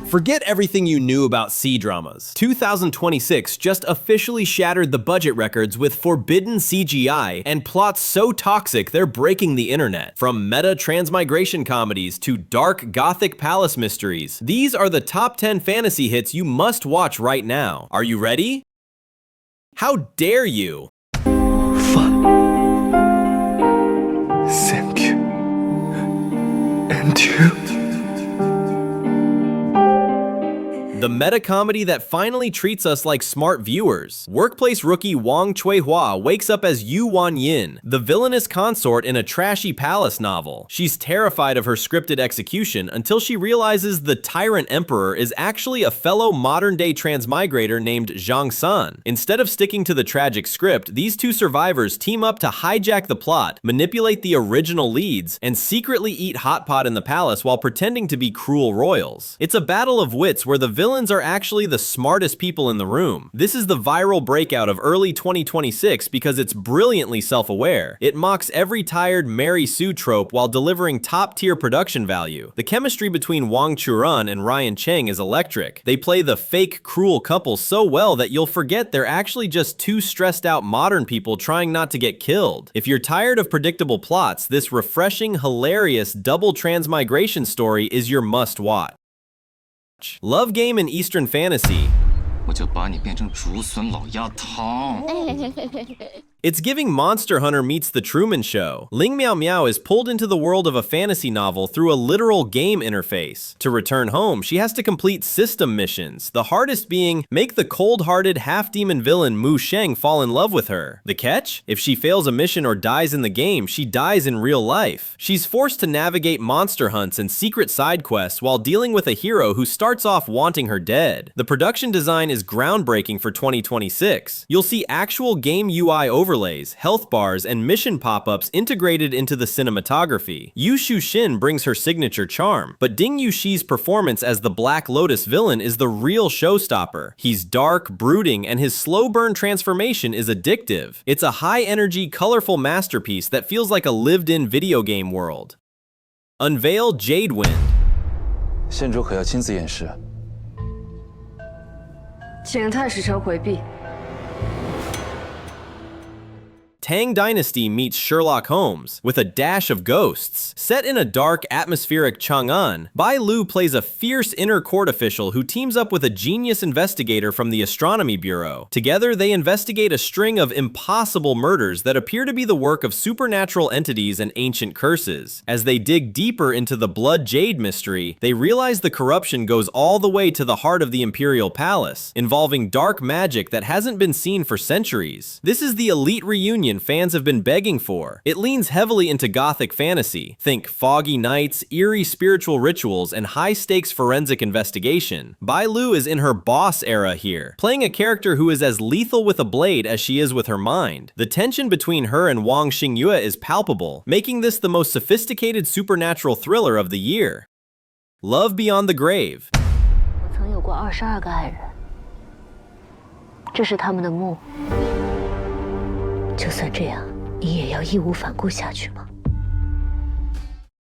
Forget everything you knew about Cdramas. 2026 just officially shattered the budget records with forbidden CGI and plots so toxic they're breaking the internet. From meta transmigration comedies to dark gothic palace mysteries, these are the top 10 fantasy hits you must watch right now. Are you ready? How dare you? Fun. Thank you. And you. The meta-comedy that finally treats us like smart viewers. Workplace rookie Wang Chuihua wakes up as Yu Wanyin, the villainous consort in a trashy palace novel. She's terrified of her scripted execution until she realizes the tyrant emperor is actually a fellow modern-day transmigrator named Zhang San. Instead of sticking to the tragic script, these two survivors team up to hijack the plot, manipulate the original leads, and secretly eat hot pot in the palace while pretending to be cruel royals. It's a battle of wits where the villains are actually the smartest people in the room. This is the viral breakout of early 2026 because it's brilliantly self-aware. It mocks every tired Mary Sue trope while delivering top-tier production value. The chemistry between Wang Churan and Ryan Cheng is electric. They play the fake, cruel couple so well that you'll forget they're actually just two stressed-out modern people trying not to get killed. If you're tired of predictable plots, this refreshing, hilarious double transmigration story is your must-watch. Love game in Eastern fantasy. It's giving Monster Hunter meets The Truman Show. Ling Miao Miao is pulled into the world of a fantasy novel through a literal game interface. To return home, she has to complete system missions, the hardest being make the cold-hearted half-demon villain Mu Sheng fall in love with her. The catch? If she fails a mission or dies in the game, she dies in real life. She's forced to navigate monster hunts and secret side quests while dealing with a hero who starts off wanting her dead. The production design is groundbreaking for 2026. You'll see actual game UI overlays, health bars, and mission pop-ups integrated into the cinematography. Yu Shuxin brings her signature charm, but Ding Yuxi's performance as the Black Lotus villain is the real showstopper. He's dark, brooding, and his slow burn transformation is addictive. It's a high-energy, colorful masterpiece that feels like a lived-in video game world. Unveil Jade Wind. 县主可要亲自验尸。请太史丞回避。 Tang Dynasty meets Sherlock Holmes, with a dash of ghosts. Set in a dark, atmospheric Chang'an, Bai Lu plays a fierce inner court official who teams up with a genius investigator from the Astronomy Bureau. Together, they investigate a string of impossible murders that appear to be the work of supernatural entities and ancient curses. As they dig deeper into the Blood Jade mystery, they realize the corruption goes all the way to the heart of the Imperial Palace, involving dark magic that hasn't been seen for centuries. This is the elite reunion fans have been begging for. It leans heavily into gothic fantasy. Think foggy nights, eerie spiritual rituals, and high-stakes forensic investigation. Bai Lu is in her boss era here, playing a character who is as lethal with a blade as she is with her mind. The tension between her and Wang Xingyue is palpable, making this the most sophisticated supernatural thriller of the year. Love Beyond the Grave. 我曾有过22个爱人，这是他们的墓。 就算这样，你也要义无反顾下去吗？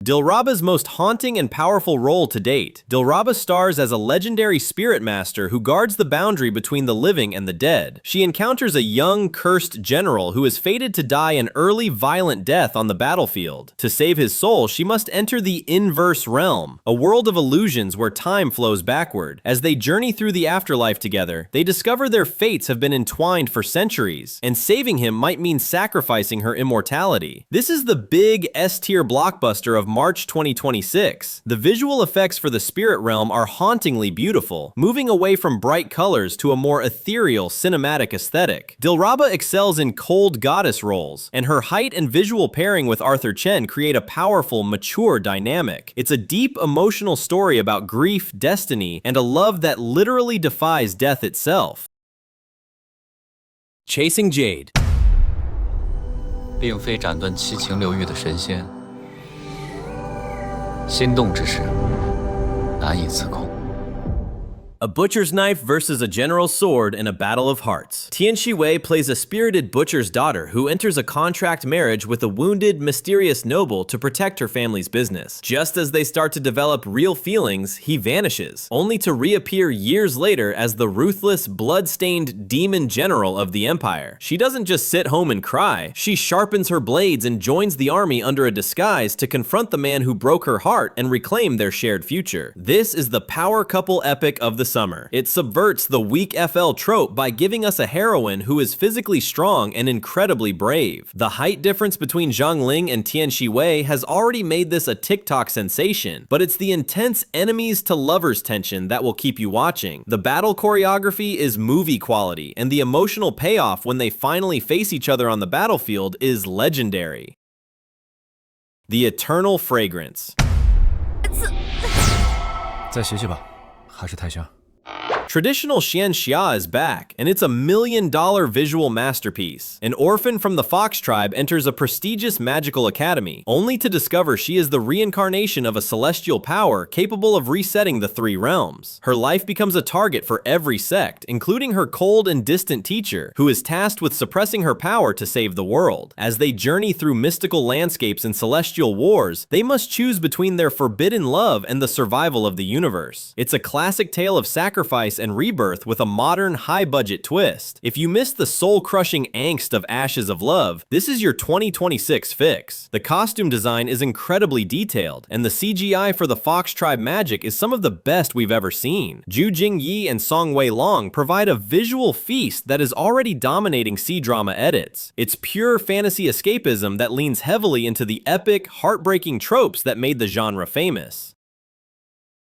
Dilraba's most haunting and powerful role to date. Dilraba stars as a legendary spirit master who guards the boundary between the living and the dead. She encounters a young, cursed general who is fated to die an early, violent death on the battlefield. To save his soul, she must enter the inverse realm, a world of illusions where time flows backward. As they journey through the afterlife together, they discover their fates have been entwined for centuries, and saving him might mean sacrificing her immortality. This is the big S-tier blockbuster of March 2026. The visual effects for the spirit realm are hauntingly beautiful, moving away from bright colors to a more ethereal cinematic aesthetic. Dilraba excels in cold goddess roles, and her height and visual pairing with Arthur Chen create a powerful, mature dynamic. It's a deep, emotional story about grief, destiny, and a love that literally defies death itself. Chasing Jade. 并非斩断七情六欲的神仙，心动之时难以自控。A butcher's knife versus a general's sword in a battle of hearts. Tian Shiwei plays a spirited butcher's daughter who enters a contract marriage with a wounded, mysterious noble to protect her family's business. Just as they start to develop real feelings, he vanishes, only to reappear years later as the ruthless, blood-stained demon general of the empire. She doesn't just sit home and cry, she sharpens her blades and joins the army under a disguise to confront the man who broke her heart and reclaim their shared future. This is the power couple epic of the summer. It subverts the weak FL trope by giving us a heroine who is physically strong and incredibly brave. The height difference between Zhang Ling and Tian Shiwei has already made this a TikTok sensation, but it's the intense enemies to lovers tension that will keep you watching. The battle choreography is movie quality, and the emotional payoff when they finally face each other on the battlefield is legendary. The Eternal Fragrance. 再学习吧，还是太香。 Traditional Xianxia is back, and it's a $1 million visual masterpiece. An orphan from the Fox tribe enters a prestigious magical academy, only to discover she is the reincarnation of a celestial power capable of resetting the 3 realms. Her life becomes a target for every sect, including her cold and distant teacher, who is tasked with suppressing her power to save the world. As they journey through mystical landscapes and celestial wars, they must choose between their forbidden love and the survival of the universe. It's a classic tale of sacrifice and rebirth with a modern, high-budget twist. If you missed the soul-crushing angst of Ashes of Love, this is your 2026 fix. The costume design is incredibly detailed, and the CGI for the Fox Tribe magic is some of the best we've ever seen. Zhu Jingyi and Song Wei Long provide a visual feast that is already dominating C-drama edits. It's pure fantasy escapism that leans heavily into the epic, heartbreaking tropes that made the genre famous.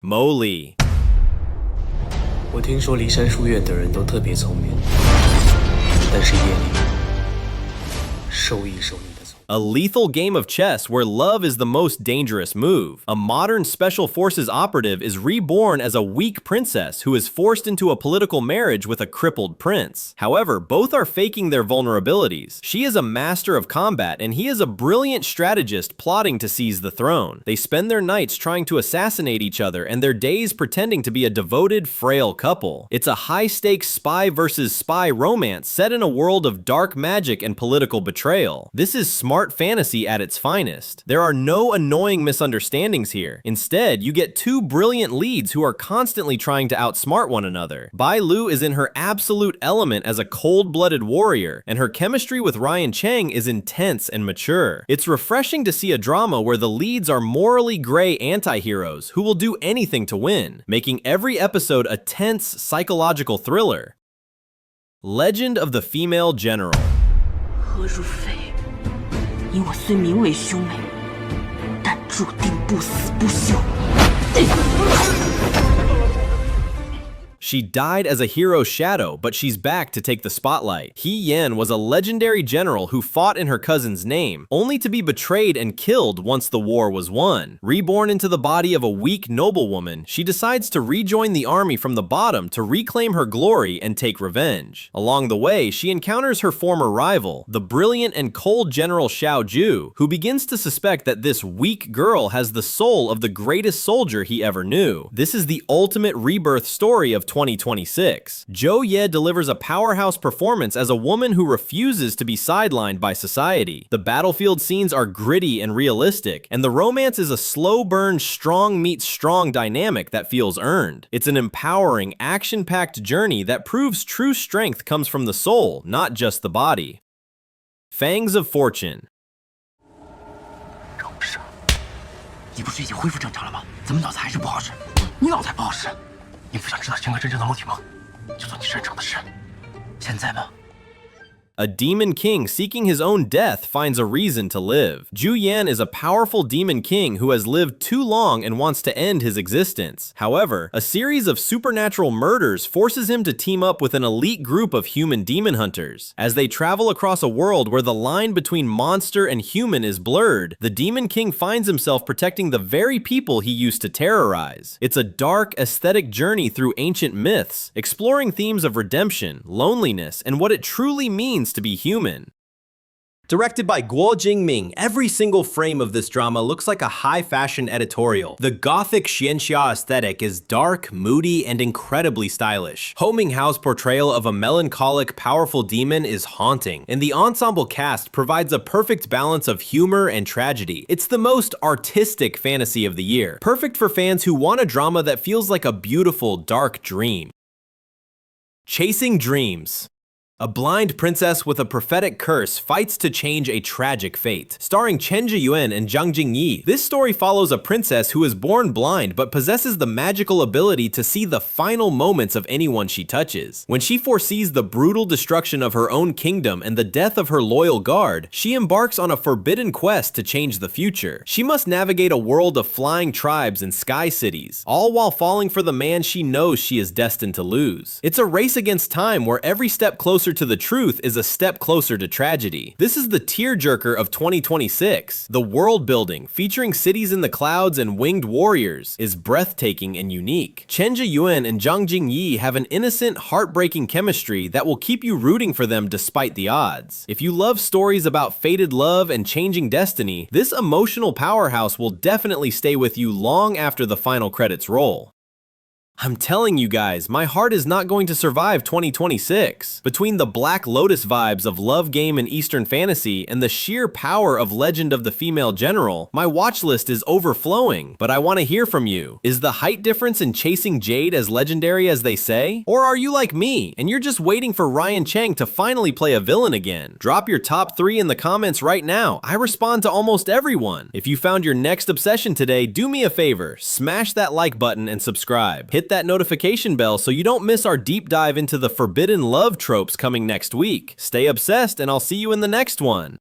Mo Li. 我听说骊山书院的人都特别聪明，但是夜里收一收你的聪明。 A lethal game of chess where love is the most dangerous move. A modern special forces operative is reborn as a weak princess who is forced into a political marriage with a crippled prince. However, both are faking their vulnerabilities. She is a master of combat and he is a brilliant strategist plotting to seize the throne. They spend their nights trying to assassinate each other and their days pretending to be a devoted, frail couple. It's a high-stakes spy versus spy romance set in a world of dark magic and political betrayal. This is smart fantasy at its finest. There are no annoying misunderstandings here. Instead, you get 2 brilliant leads who are constantly trying to outsmart one another. Bai Lu is in her absolute element as a cold-blooded warrior, and her chemistry with Ryan Cheng is intense and mature. It's refreshing to see a drama where the leads are morally gray anti-heroes who will do anything to win, making every episode a tense psychological thriller. Legend of the Female General. 何如飞，你我虽名为兄妹，但注定不死不休。 She died as a hero's shadow, but she's back to take the spotlight. He Yan was a legendary general who fought in her cousin's name, only to be betrayed and killed once the war was won. Reborn into the body of a weak noblewoman, she decides to rejoin the army from the bottom to reclaim her glory and take revenge. Along the way, she encounters her former rival, the brilliant and cold General Xiao Ju, who begins to suspect that this weak girl has the soul of the greatest soldier he ever knew. This is the ultimate rebirth story of 2026. Zhou Ye delivers a powerhouse performance as a woman who refuses to be sidelined by society. The battlefield scenes are gritty and realistic, and the romance is a slow burn, strong meets strong dynamic that feels earned. It's an empowering, action-packed journey that proves true strength comes from the soul, not just the body. Fangs of Fortune. 赵不是，你不是已经恢复正常了吗？怎么脑子还是不好使？你脑子还不好使？ 你不想知道陈哥真正的目的吗？就做你擅长的事。现在吗？ A demon king seeking his own death finds a reason to live. Zhu Yan is a powerful demon king who has lived too long and wants to end his existence. However, a series of supernatural murders forces him to team up with an elite group of human demon hunters. As they travel across a world where the line between monster and human is blurred, the demon king finds himself protecting the very people he used to terrorize. It's a dark, aesthetic journey through ancient myths, exploring themes of redemption, loneliness, and what it truly means to be human. Directed by Guo Jingming, every single frame of this drama looks like a high-fashion editorial. The gothic xianxia aesthetic is dark, moody, and incredibly stylish. Ho Minghao's portrayal of a melancholic, powerful demon is haunting, and the ensemble cast provides a perfect balance of humor and tragedy. It's the most artistic fantasy of the year, perfect for fans who want a drama that feels like a beautiful, dark dream. Chasing Dreams. A blind princess with a prophetic curse fights to change a tragic fate. Starring Chen Zhiyuan and Zhang Jingyi, this story follows a princess who is born blind but possesses the magical ability to see the final moments of anyone she touches. When she foresees the brutal destruction of her own kingdom and the death of her loyal guard, she embarks on a forbidden quest to change the future. She must navigate a world of flying tribes and sky cities, all while falling for the man she knows she is destined to lose. It's a race against time where every step closer to the truth is a step closer to tragedy. This is the tearjerker of 2026. The world building, featuring cities in the clouds and winged warriors, is breathtaking and unique. Chen Zhiyuan and Zhang Jingyi have an innocent, heartbreaking chemistry that will keep you rooting for them despite the odds. If you love stories about fated love and changing destiny, this emotional powerhouse will definitely stay with you long after the final credits roll. I'm telling you guys, my heart is not going to survive 2026. Between the Black Lotus vibes of love game and Eastern fantasy and the sheer power of Legend of the Female General, my watch list is overflowing. But I want to hear from you. Is the height difference in Chasing Jade as legendary as they say? Or are you like me, and you're just waiting for Ryan Cheng to finally play a villain again? Drop your top 3 in the comments right now. I respond to almost everyone. If you found your next obsession today, do me a favor, smash that like button and subscribe. Hit that notification bell so you don't miss our deep dive into the forbidden love tropes coming next week. Stay obsessed, and I'll see you in the next one.